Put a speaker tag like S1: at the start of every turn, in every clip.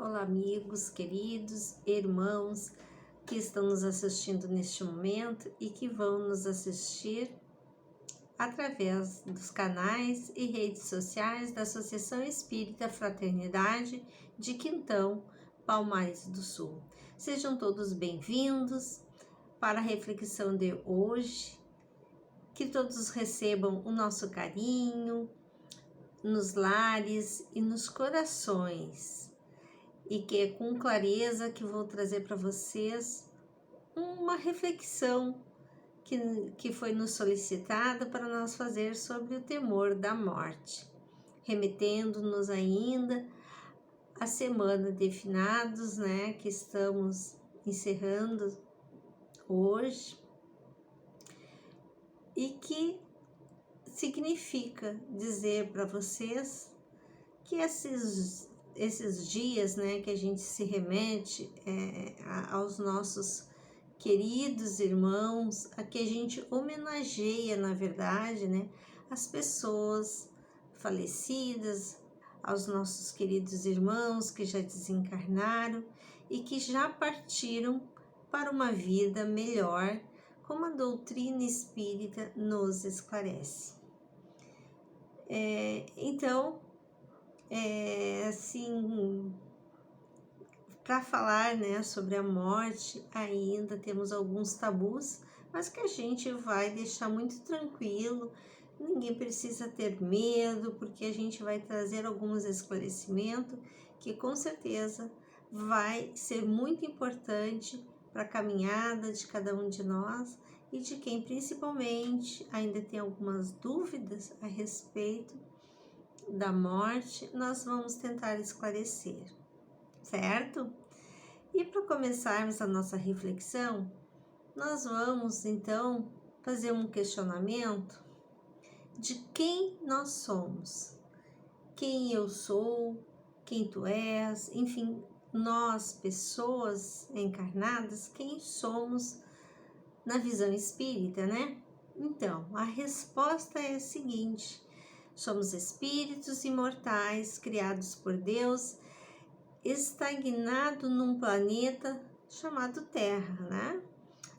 S1: Olá, amigos, queridos, irmãos que estão nos assistindo neste momento e que vão nos assistir através dos canais e redes sociais da Associação Espírita Fraternidade de Quintão, Palmares do Sul. Sejam todos bem-vindos para a reflexão de hoje, que todos recebam o nosso carinho nos lares e nos corações. E que é com clareza que vou trazer para vocês uma reflexão que foi nos solicitada para nós fazer sobre o temor da morte, remetendo-nos ainda à semana de finados, que estamos encerrando hoje, e que significa dizer para vocês que esses dias, que a gente se remete aos nossos queridos irmãos, a que a gente homenageia, na verdade, as pessoas falecidas, aos nossos queridos irmãos que já desencarnaram e que já partiram para uma vida melhor, como a doutrina espírita nos esclarece. Então, assim, para falar, sobre a morte, ainda temos alguns tabus, mas que a gente vai deixar muito tranquilo. Ninguém precisa ter medo, porque a gente vai trazer alguns esclarecimentos que com certeza vai ser muito importante para a caminhada de cada um de nós e de quem principalmente ainda tem algumas dúvidas a respeito da morte. Nós vamos tentar esclarecer, certo? E para começarmos a nossa reflexão, nós vamos então fazer um questionamento de quem nós somos, quem eu sou, quem tu és, enfim, nós, pessoas encarnadas, quem somos na visão espírita, Então, a resposta é a seguinte: somos espíritos imortais criados por Deus, estagnado num planeta chamado Terra,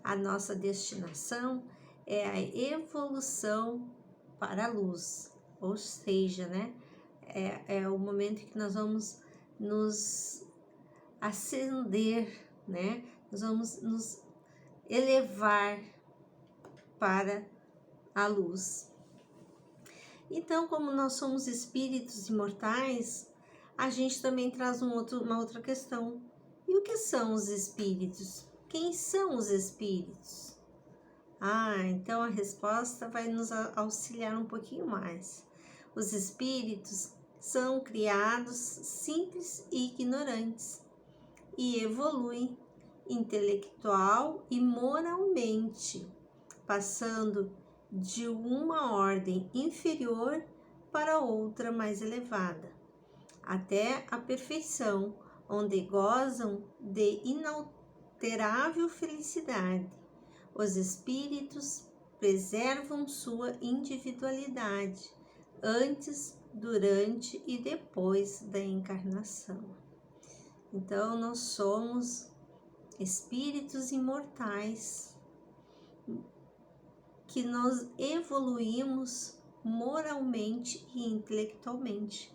S1: A nossa destinação é a evolução para a luz, ou seja, é o momento em que nós vamos nos ascender, Nós vamos nos elevar para a luz. Então, como nós somos espíritos imortais, a gente também traz uma outra questão. E o que são os espíritos? Quem são os espíritos? Então a resposta vai nos auxiliar um pouquinho mais. Os espíritos são criados simples e ignorantes e evoluem intelectual e moralmente, passando de uma ordem inferior para outra mais elevada, até a perfeição, onde gozam de inalterável felicidade. Os espíritos preservam sua individualidade antes, durante e depois da encarnação. Então, nós somos espíritos imortais que nós evoluímos moralmente e intelectualmente.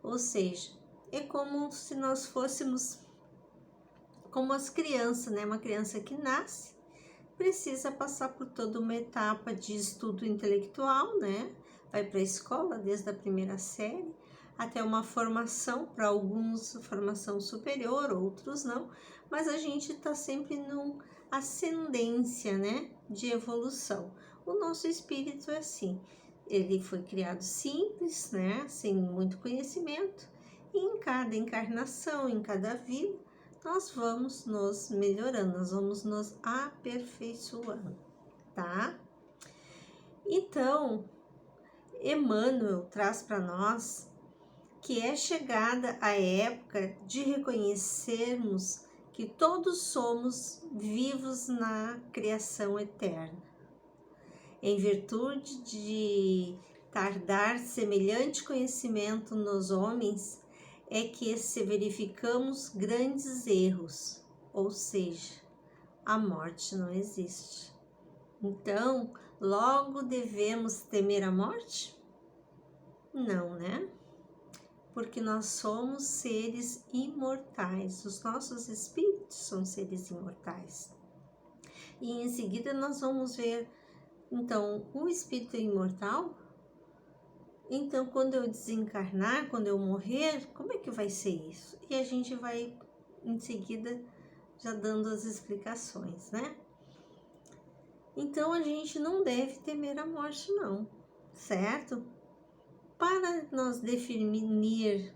S1: Ou seja, é como se nós fôssemos como as crianças, Uma criança que nasce precisa passar por toda uma etapa de estudo intelectual, Vai para a escola desde a primeira série até uma formação, para alguns formação superior, outros não, mas a gente está sempre numa ascendência, de evolução. O nosso espírito é assim, ele foi criado simples, sem muito conhecimento, e em cada encarnação, em cada vida, nós vamos nos melhorando, nós vamos nos aperfeiçoando, tá? Então, Emmanuel traz para nós que é chegada a época de reconhecermos que todos somos vivos na criação eterna. Em virtude de tardar semelhante conhecimento nos homens, é que se verificamos grandes erros, ou seja, a morte não existe. Então, logo devemos temer a morte? Não, né? Porque nós somos seres imortais, os nossos espíritos são seres imortais. E em seguida nós vamos ver, então, o espírito é imortal? Então, quando eu desencarnar, quando eu morrer, como é que vai ser isso? E a gente vai, em seguida, já dando as explicações, né? Então, a gente não deve temer a morte, não, certo? Para nós definir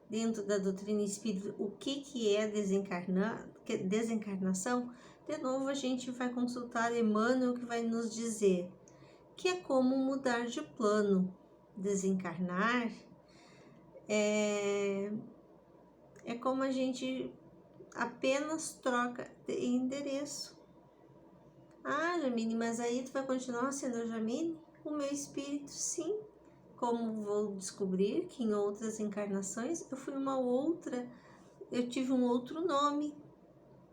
S1: dentro da doutrina espírita o que é desencarnação, de novo a gente vai consultar Emmanuel, que vai nos dizer que é como mudar de plano. Desencarnar é como a gente apenas troca de endereço. Ah, Jamine, mas aí tu vai continuar sendo a Jamine? O meu espírito, sim. Como vou descobrir que em outras encarnações eu tive um outro nome.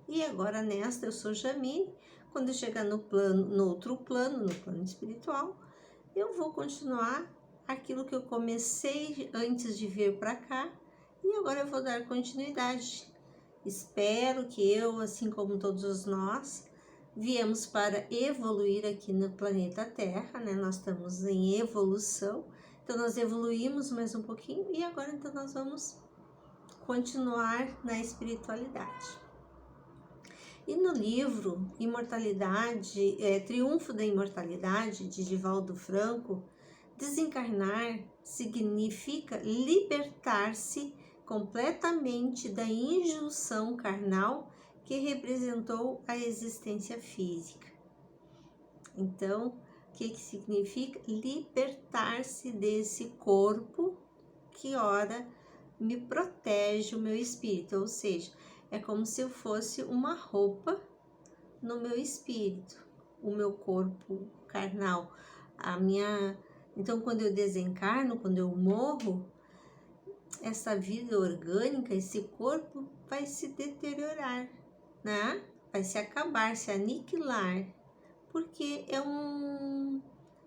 S1: E agora nesta eu sou Jamine. Quando eu chegar no outro plano, no plano espiritual, eu vou continuar aquilo que eu comecei antes de vir para cá, e agora eu vou dar continuidade. Espero que eu, assim como todos nós, viemos para evoluir aqui no planeta Terra, né? Nós estamos em evolução, então nós evoluímos mais um pouquinho e agora então nós vamos continuar na espiritualidade. E no livro Imortalidade, Triunfo da Imortalidade, de Divaldo Franco, desencarnar significa libertar-se completamente da injunção carnal que representou a existência física. Então, o que significa? Libertar-se desse corpo que ora me protege o meu espírito, ou seja, é como se eu fosse uma roupa no meu espírito, o meu corpo carnal, Então, quando eu desencarno, quando eu morro, essa vida orgânica, esse corpo vai se deteriorar, né? Vai se acabar, se aniquilar, porque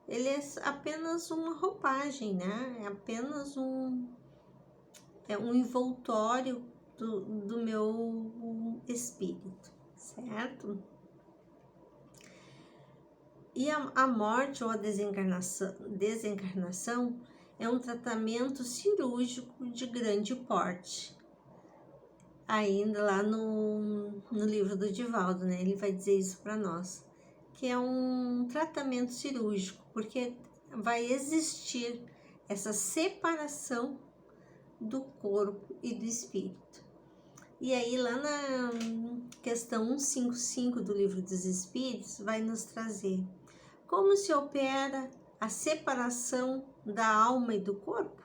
S1: ele é apenas uma roupagem, né? É apenas um envoltório do meu espírito, certo? E a morte ou a desencarnação é um tratamento cirúrgico de grande porte. Ainda lá no livro do Divaldo, né? Ele vai dizer isso para nós, que é um tratamento cirúrgico, porque vai existir essa separação do corpo e do espírito. E aí lá na questão 155 do Livro dos Espíritos vai nos trazer como se opera a separação da alma e do corpo?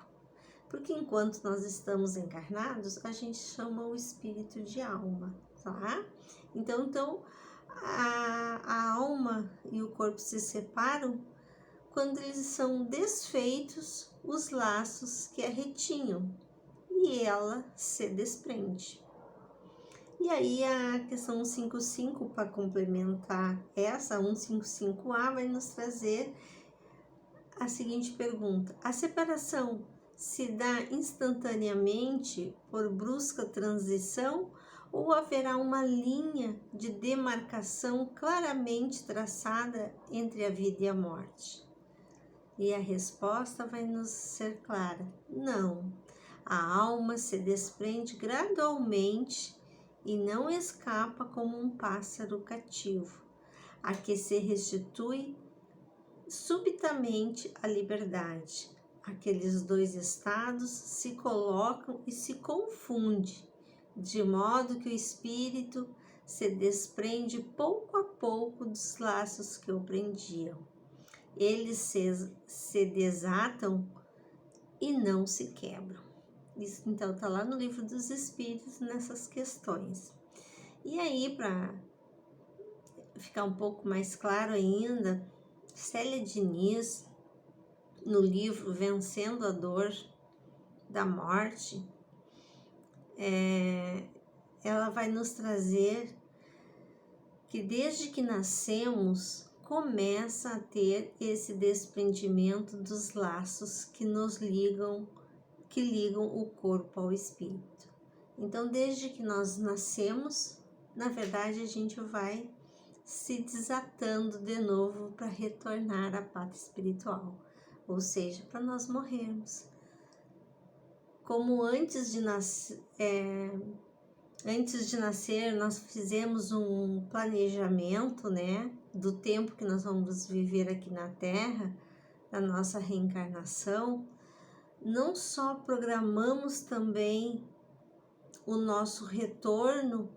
S1: Porque enquanto nós estamos encarnados, a gente chama o espírito de alma, tá? Então a alma e o corpo se separam quando eles são desfeitos os laços que a retinham e ela se desprende. E aí a questão 155, para complementar essa, 155A, vai nos trazer a seguinte pergunta: a separação se dá instantaneamente por brusca transição ou haverá uma linha de demarcação claramente traçada entre a vida e a morte? E a resposta vai nos ser clara: não. A alma se desprende gradualmente e não escapa como um pássaro cativo, a que se restitui subitamente a liberdade. Aqueles dois estados se colocam e se confundem, de modo que o espírito se desprende pouco a pouco dos laços que o prendiam. Eles se desatam e não se quebram. Isso, então, está lá no Livro dos Espíritos, nessas questões. E aí, para ficar um pouco mais claro ainda, Célia Diniz, no livro Vencendo a Dor da Morte, ela vai nos trazer que desde que nascemos, começa a ter esse desprendimento dos laços que nos ligam, que ligam o corpo ao espírito. Então, desde que nós nascemos, na verdade, a gente vai se desatando de novo para retornar à pátria espiritual, ou seja, para nós morrermos. Como antes de nascer, nós fizemos um planejamento, né, do tempo que nós vamos viver aqui na Terra, da nossa reencarnação. Não só programamos também o nosso retorno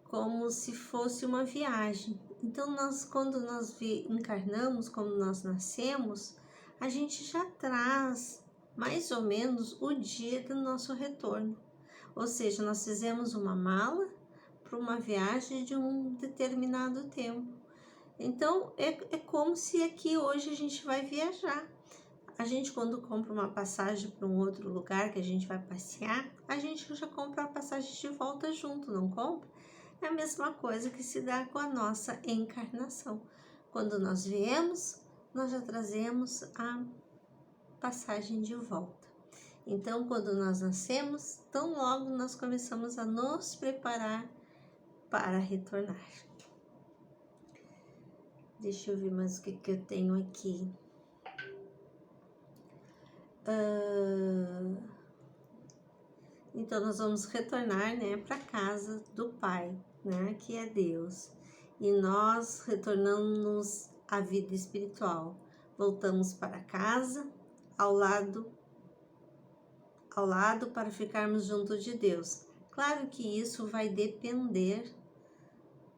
S1: como se fosse uma viagem. Então, quando nós encarnamos, quando nós nascemos, a gente já traz mais ou menos o dia do nosso retorno. Ou seja, nós fizemos uma mala para uma viagem de um determinado tempo. Então, é como se aqui hoje a gente vai viajar. A gente, quando compra uma passagem para um outro lugar que a gente vai passear, a gente já compra a passagem de volta junto, não compra? É a mesma coisa que se dá com a nossa encarnação. Quando nós viemos, nós já trazemos a passagem de volta. Então, quando nós nascemos, tão logo nós começamos a nos preparar para retornar. Deixa eu ver mais o que eu tenho aqui. Então, nós vamos retornar, né, para a casa do Pai, né, que é Deus. E nós retornamos à vida espiritual. Voltamos para casa, ao lado para ficarmos junto de Deus. Claro que isso vai depender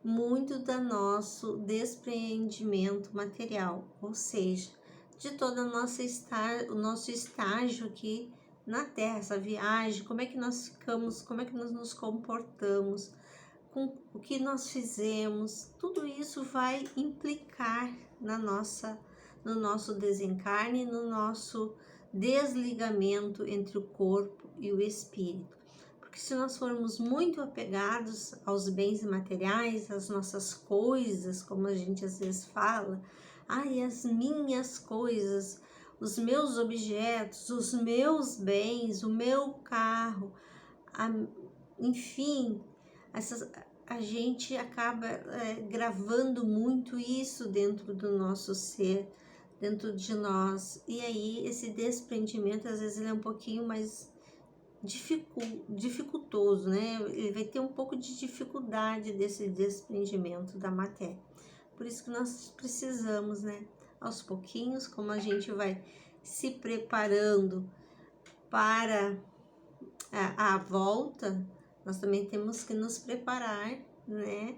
S1: muito do nosso despreendimento material, ou seja, de todo o nosso estágio aqui na Terra, essa viagem, como é que nós ficamos, como é que nós nos comportamos, com o que nós fizemos, tudo isso vai implicar no nosso desencarne, no nosso desligamento entre o corpo e o espírito. Porque se nós formos muito apegados aos bens materiais, às nossas coisas, como a gente às vezes fala, as minhas coisas, os meus objetos, os meus bens, o meu carro, enfim, a gente acaba gravando muito isso dentro do nosso ser, dentro de nós, e aí esse desprendimento às vezes ele é um pouquinho mais dificultoso, né? Ele vai ter um pouco de dificuldade desse desprendimento da matéria. Por isso que nós precisamos, né, aos pouquinhos, como a gente vai se preparando para a volta, nós também temos que nos preparar, né,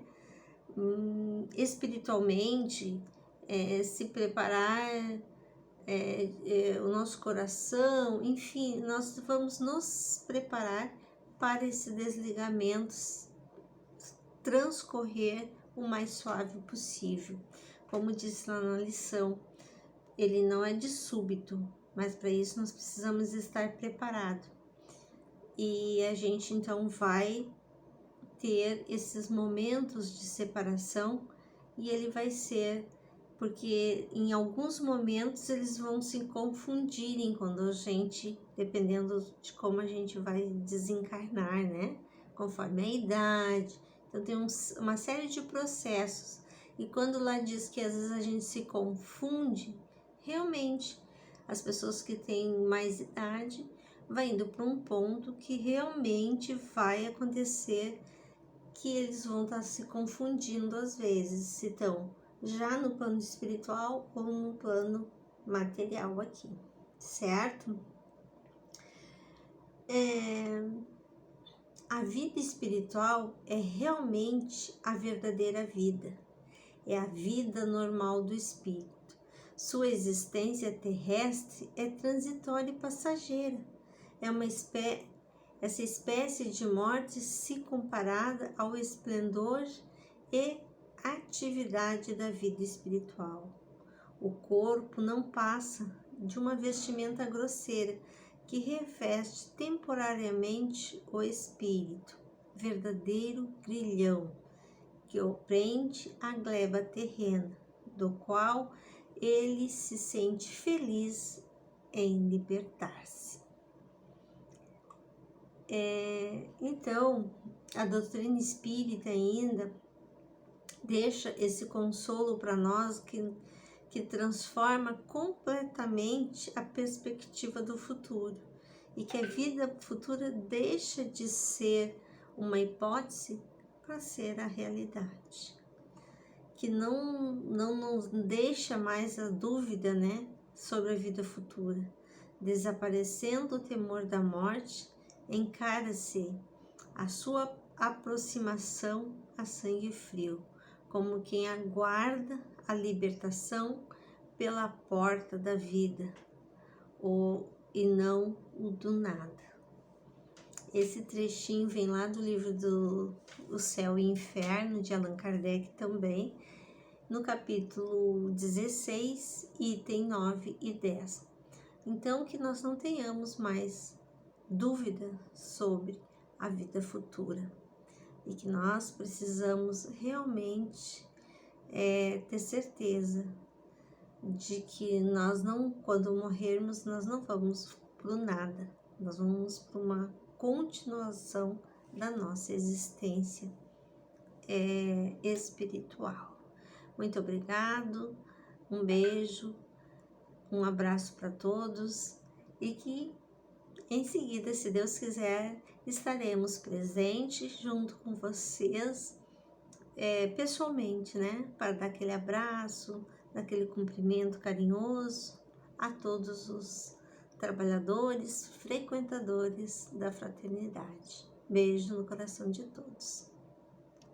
S1: espiritualmente, se preparar o nosso coração, enfim, nós vamos nos preparar para esse desligamento transcorrer o mais suave possível. Como disse lá na lição, ele não é de súbito, mas para isso nós precisamos estar preparados. E a gente então vai ter esses momentos de separação e ele vai ser, porque em alguns momentos eles vão se confundirem quando a gente, dependendo de como a gente vai desencarnar, né? Conforme a idade. Então tem uma série de processos. E quando lá diz que às vezes a gente se confunde, realmente as pessoas que têm mais idade vai indo para um ponto que realmente vai acontecer que eles vão estar se confundindo às vezes, se estão já no plano espiritual ou no plano material aqui, certo? A vida espiritual é realmente a verdadeira vida, é a vida normal do espírito. Sua existência terrestre é transitória e passageira, essa espécie de morte se comparada ao esplendor e atividade da vida espiritual. O corpo não passa de uma vestimenta grosseira que reveste temporariamente o espírito, verdadeiro grilhão, que o prende à gleba terrena, do qual ele se sente feliz em libertar-se. Então, a doutrina espírita ainda deixa esse consolo para nós que transforma completamente a perspectiva do futuro e que a vida futura deixa de ser uma hipótese para ser a realidade, que não nos deixa mais a dúvida, né, sobre a vida futura. Desaparecendo o temor da morte, encara-se a sua aproximação a sangue frio, como quem aguarda a libertação pela porta da vida, e não o do nada. Esse trechinho vem lá do livro do O Céu e Inferno, de Allan Kardec também, no capítulo 16, item 9 e 10. Então, que nós não tenhamos mais dúvida sobre a vida futura e que nós precisamos realmente ter certeza de que nós não, quando morrermos, nós não vamos para o nada, nós vamos para uma continuação da nossa existência espiritual. Muito obrigado, um beijo, um abraço para todos e que em seguida, se Deus quiser, estaremos presentes junto com vocês pessoalmente, né? Para dar aquele abraço, daquele cumprimento carinhoso a todos os trabalhadores, frequentadores da fraternidade. Beijo no coração de todos.